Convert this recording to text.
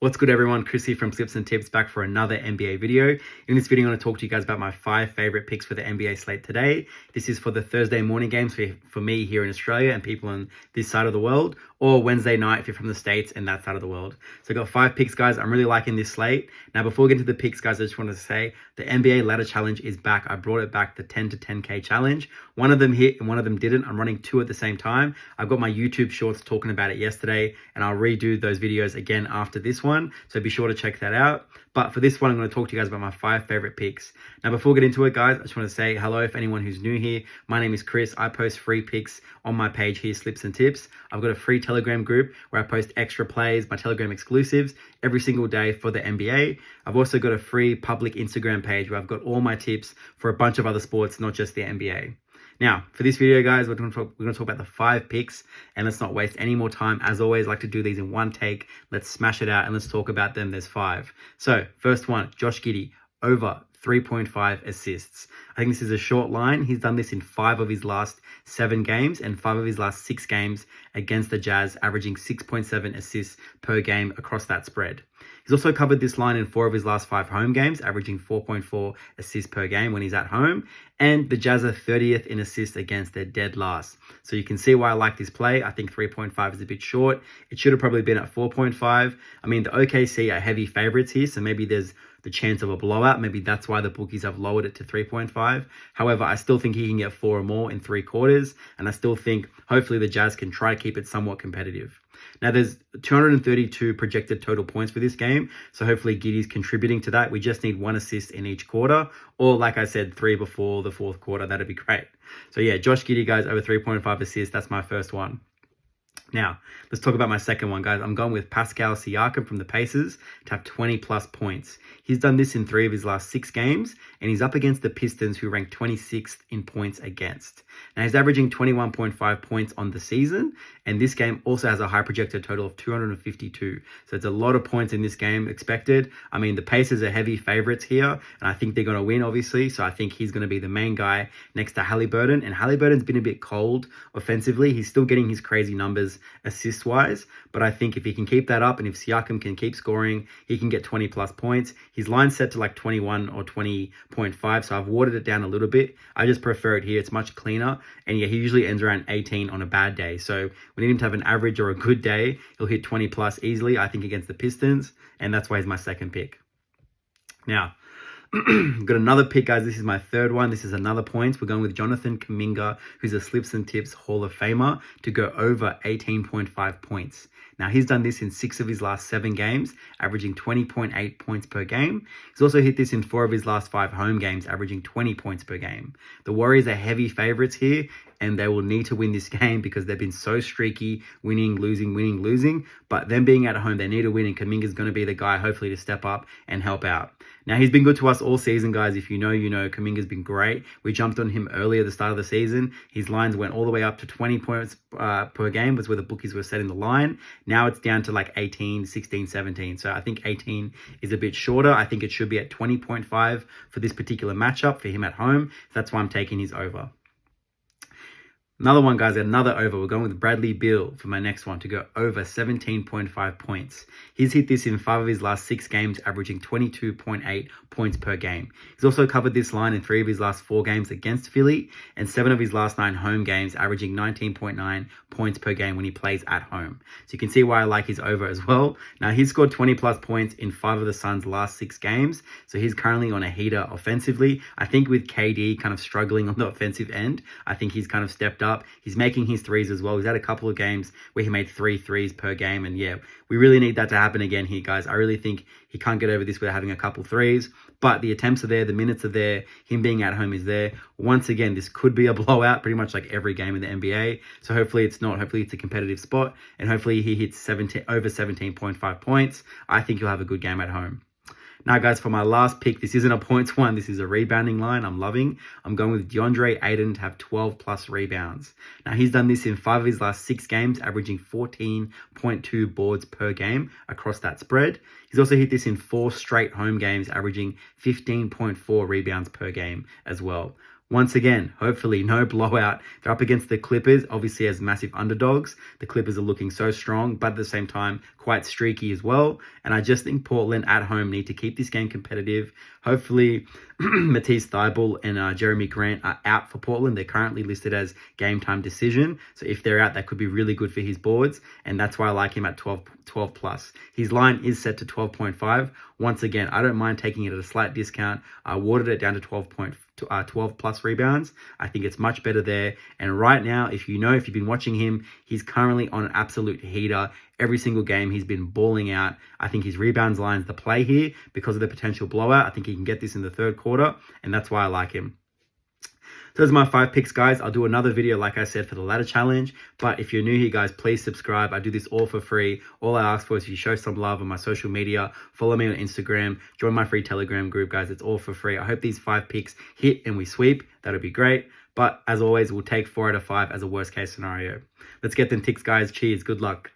What's good everyone, Chris here from Slips and Tips back for another NBA video. In this video, I'm going to talk to you guys about my 5 favorite picks for the NBA slate today. This is for the Thursday morning games for me here in Australia and people on this side of the world, or Wednesday night if you're from the States and that side of the world. So I got 5 picks, guys. I'm really liking this slate. Now, before we get into the picks, guys, I just wanted to say the NBA ladder challenge is back. I brought it back, the 10 to 10K challenge. One of them hit and one of them didn't. I'm running 2 at the same time. I've got my YouTube shorts talking about it yesterday, and I'll redo those videos again after this one. So be sure to check that out. But for this one, I'm going to talk to you guys about my 5 favorite picks. Now, before we get into it, guys, I just want to say hello if anyone who's new here. My name is Chris. I post free picks on my page here, Slips and Tips. I've got a free Telegram group where I post extra plays, my Telegram exclusives every single day for the NBA. I've also got a free public Instagram page where I've got all my tips for a bunch of other sports, not just the NBA. Now, for this video, guys, we're going to talk about the 5 picks, and let's not waste any more time. As always, I like to do these in one take. Let's smash it out and let's talk about them. There's 5. So, first one, Josh Giddey, over 3.5 assists. I think this is a short line. He's done this in 5 of his last 7 games and 5 of his last 6 games against the Jazz, averaging 6.7 assists per game across that spread. He's also covered this line in 4 of his last 5 home games, averaging 4.4 assists per game when he's at home. And the Jazz are 30th in assists against their dead last. So you can see why I like this play. I think 3.5 is a bit short. It should have probably been at 4.5. I mean, the OKC are heavy favorites here, so maybe there's the chance of a blowout. Maybe that's why the bookies have lowered it to 3.5. However, I still think he can get 4 or more in 3 quarters. And I still think hopefully the Jazz can try to keep it somewhat competitive. Now, there's 232 projected total points for this game, so hopefully Giddey's contributing to that. We just need 1 assist in each quarter, or like I said, 3 before the 4th quarter. That'd be great. So yeah, Josh Giddey, guys, over 3.5 assists. That's my first one. Now, let's talk about my second one, guys. I'm going with Pascal Siakam from the Pacers to have 20 plus points. He's done this in 3 of his last 6 games, and he's up against the Pistons, who rank 26th in points against. Now, he's averaging 21.5 points on the season, and this game also has a high projected total of 252. So it's a lot of points in this game expected. I mean, the Pacers are heavy favorites here, and I think they're going to win, obviously. So I think he's going to be the main guy next to Halliburton, and Halliburton's been a bit cold offensively. He's still getting his crazy numbers assist-wise, but I think if he can keep that up and if Siakam can keep scoring, he can get 20 plus points. His line's set to like 21 or 20.5, so I've watered it down a little bit. I just prefer it here. It's much cleaner, and yeah, he usually ends around 18 on a bad day, so we need him to have an average or a good day. He'll hit 20 plus easily, I think, against the Pistons, and that's why he's my second pick. Now, got another pick, guys. This is my third one. This is another point. We're going with Jonathan Kuminga, who's a Slips and Tips Hall of Famer, to go over 18.5 points. Now, he's done this in 6 of his last 7 games, averaging 20.8 points per game. He's also hit this in 4 of his last 5 home games, averaging 20 points per game. The Warriors are heavy favorites here, and they will need to win this game because they've been so streaky, winning, losing. But them being at home, they need to win, and Kuminga's going to be the guy, hopefully, to step up and help out. Now, he's been good to us all season, guys. If you know, you know. Kuminga's been great. We jumped on him early at the start of the season. His lines went all the way up to 20 points per game, was where the bookies were setting the line. Now it's down to like 18, 16, 17. So I think 18 is a bit shorter. I think it should be at 20.5 for this particular matchup for him at home. So that's why I'm taking his over. Another one, guys, another over. We're going with Bradley Beal for my next one to go over 17.5 points. He's hit this in 5 of his last 6 games, averaging 22.8 points per game. He's also covered this line in 3 of his last 4 games against Philly and 7 of his last 9 home games, averaging 19.9 points per game when he plays at home. So you can see why I like his over as well. Now, he's scored 20 plus points in 5 of the Suns' last 6 games. So he's currently on a heater offensively. I think with KD kind of struggling on the offensive end, I think he's kind of stepped up. He's making his threes as well. He's had a couple of games where he made 3 threes per game. And yeah, we really need that to happen again here, guys. I really think he can't get over this without having a couple threes. But the attempts are there. The minutes are there. Him being at home is there. Once again, this could be a blowout pretty much like every game in the NBA. So hopefully it's not. Hopefully it's a competitive spot. And hopefully he hits over 17.5 points. I think he'll have a good game at home. Now, guys, for my last pick, this isn't a points one. This is a rebounding line I'm loving. I'm going with DeAndre Ayton to have 12 plus rebounds. Now, he's done this in 5 of his last 6 games, averaging 14.2 boards per game across that spread. He's also hit this in 4 straight home games, averaging 15.4 rebounds per game as well. Once again, hopefully no blowout. They're up against the Clippers, obviously as massive underdogs. The Clippers are looking so strong, but at the same time, quite streaky as well. And I just think Portland at home need to keep this game competitive. Hopefully, Matisse Thybulle and Jeremy Grant are out for Portland. They're currently listed as game time decision. So if they're out, that could be really good for his boards. And that's why I like him at 12 plus. His line is set to 12.5. Once again, I don't mind taking it at a slight discount. I watered it down to 12 plus rebounds. I think it's much better there. And right now, if you've been watching him, he's currently on an absolute heater. Every single game, he's been balling out. I think his rebounds line's the play here because of the potential blowout. I think he can get this in the third quarter, and that's why I like him. So those are my 5 picks, guys. I'll do another video, like I said, for the ladder challenge. But if you're new here, guys, please subscribe. I do this all for free. All I ask for is you show some love on my social media. Follow me on Instagram. Join my free Telegram group, guys. It's all for free. I hope these 5 picks hit and we sweep. That'll be great. But as always, we'll take 4 out of 5 as a worst case scenario. Let's get them ticks, guys. Cheers. Good luck.